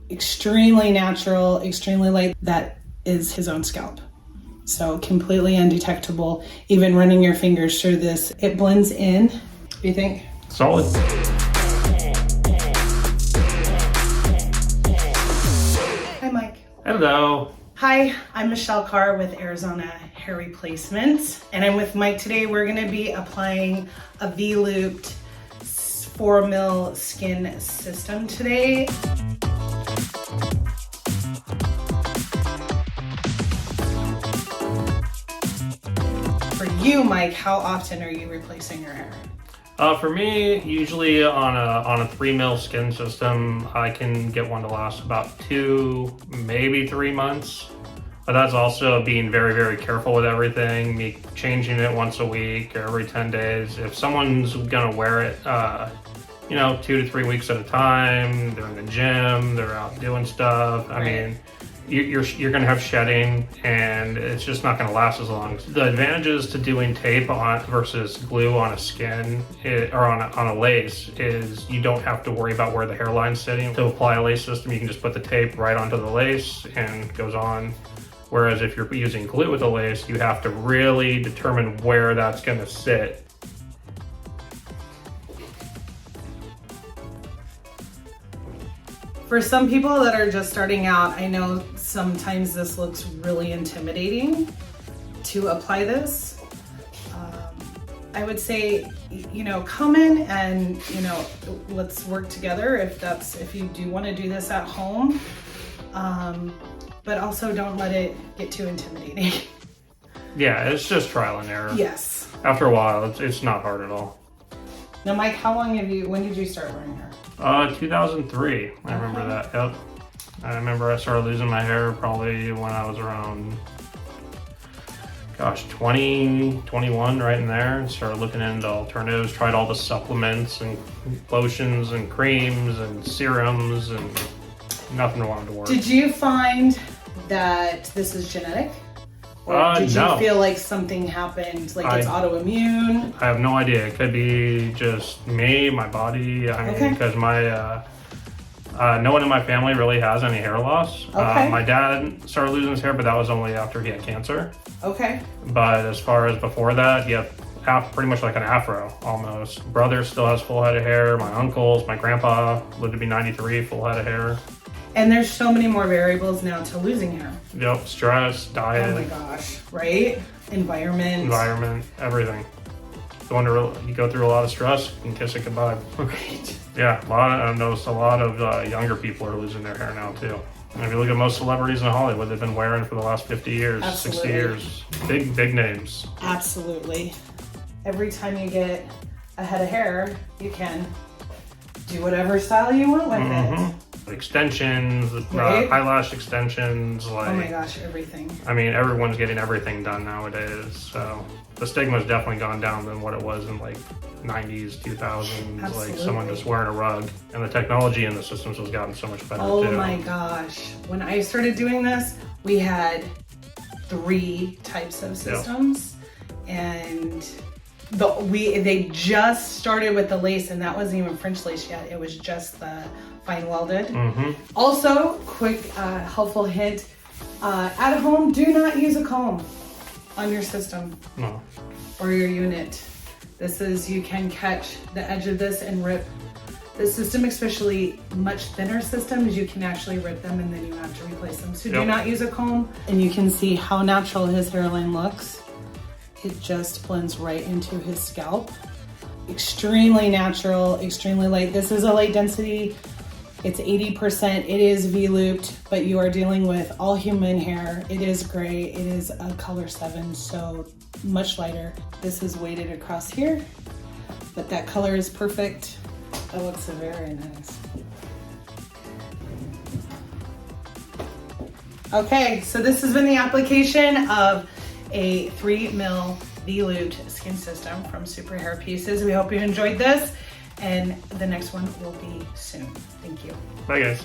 extremely natural, extremely light. That is his own scalp. So completely undetectable. Even running your fingers through this, it blends in. What do you think? Solid. Hi, Mike. Hello. Hi, I'm Michelle Carr with Arizona Hair Replacements, and I'm with Mike today. We're gonna be applying a V-looped 4 mil skin system today. For you, Mike, how often are you replacing your hair? For me, usually on a 3 mil skin system, I can get one to last about 2, maybe 3 months. But that's also being very, very careful with everything, me changing it once a week or every 10 days. If someone's gonna wear it, 2 to 3 weeks at a time, they're in the gym, they're out doing stuff. I mean, you're gonna have shedding, and it's just not gonna last as long. The advantages to doing tape on versus glue on a skin or on a lace is you don't have to worry about where the hairline's sitting. To apply a lace system, you can just put the tape right onto the lace and it goes on. Whereas if you're using glue with a lace, you have to really determine where that's gonna sit. For some people that are just starting out, I know sometimes this looks really intimidating to apply this. I would say, come in and, let's work together if you do want to do this at home. But also don't let it get too intimidating. Yeah, it's just trial and error. Yes. After a while, it's not hard at all. Now, Mike, when did you start wearing hair? 2003, I remember that, yep. I remember I started losing my hair probably when I was around, 20, 21, right in there, and started looking into alternatives, tried all the supplements and lotions and creams and serums, and nothing wanted to work. Did you find that this is genetic? Or did you feel like something happened, like it's autoimmune? I have no idea. It could be just me, my body. Because no one in my family really has any hair loss. Okay. My dad started losing his hair, but that was only after he had cancer. Okay. But as far as before that, yeah, pretty much like an afro, almost. Brother still has full head of hair. My uncles, my grandpa lived to be 93, full head of hair. And there's so many more variables now to losing hair. Yep, stress, diet. Oh my gosh, right? Environment, everything. You go through a lot of stress and kiss it goodbye. Right. Yeah, I've noticed a lot of younger people are losing their hair now too. And if you look at most celebrities in Hollywood, they've been wearing for the last 50 years, Absolutely. 60 years. Big names. Absolutely. Every time you get a head of hair, you can do whatever style you want with it. Extensions, right? Eyelash extensions, oh my gosh, everything. I mean, everyone's getting everything done nowadays, so the stigma's definitely gone down than what it was in like 90s, 2000s. Absolutely. Like someone just wearing a rug, and the technology in the systems has gotten so much better too. Oh my gosh. When I started doing this, we had 3 types of systems, and they just started with the lace, and that wasn't even French lace yet. It was just the fine welded. Also, quick helpful hint, at home, do not use a comb on your system. No. Or your unit. You can catch the edge of this and rip the system, especially much thinner systems, you can actually rip them and then you have to replace them. So do not use a comb. And you can see how natural his hairline looks. It just blends right into his scalp. Extremely natural, extremely light. This is a light density. It's 80%. It is V-looped, but you are dealing with all human hair. It is gray. It is a color 7, so much lighter. This is weighted across here, but that color is perfect. That looks very nice. Okay, so this has been the application of a 3 mil V-looped skin system from Superhairpieces. We hope you enjoyed this, and the next one will be soon. Thank you. Bye guys.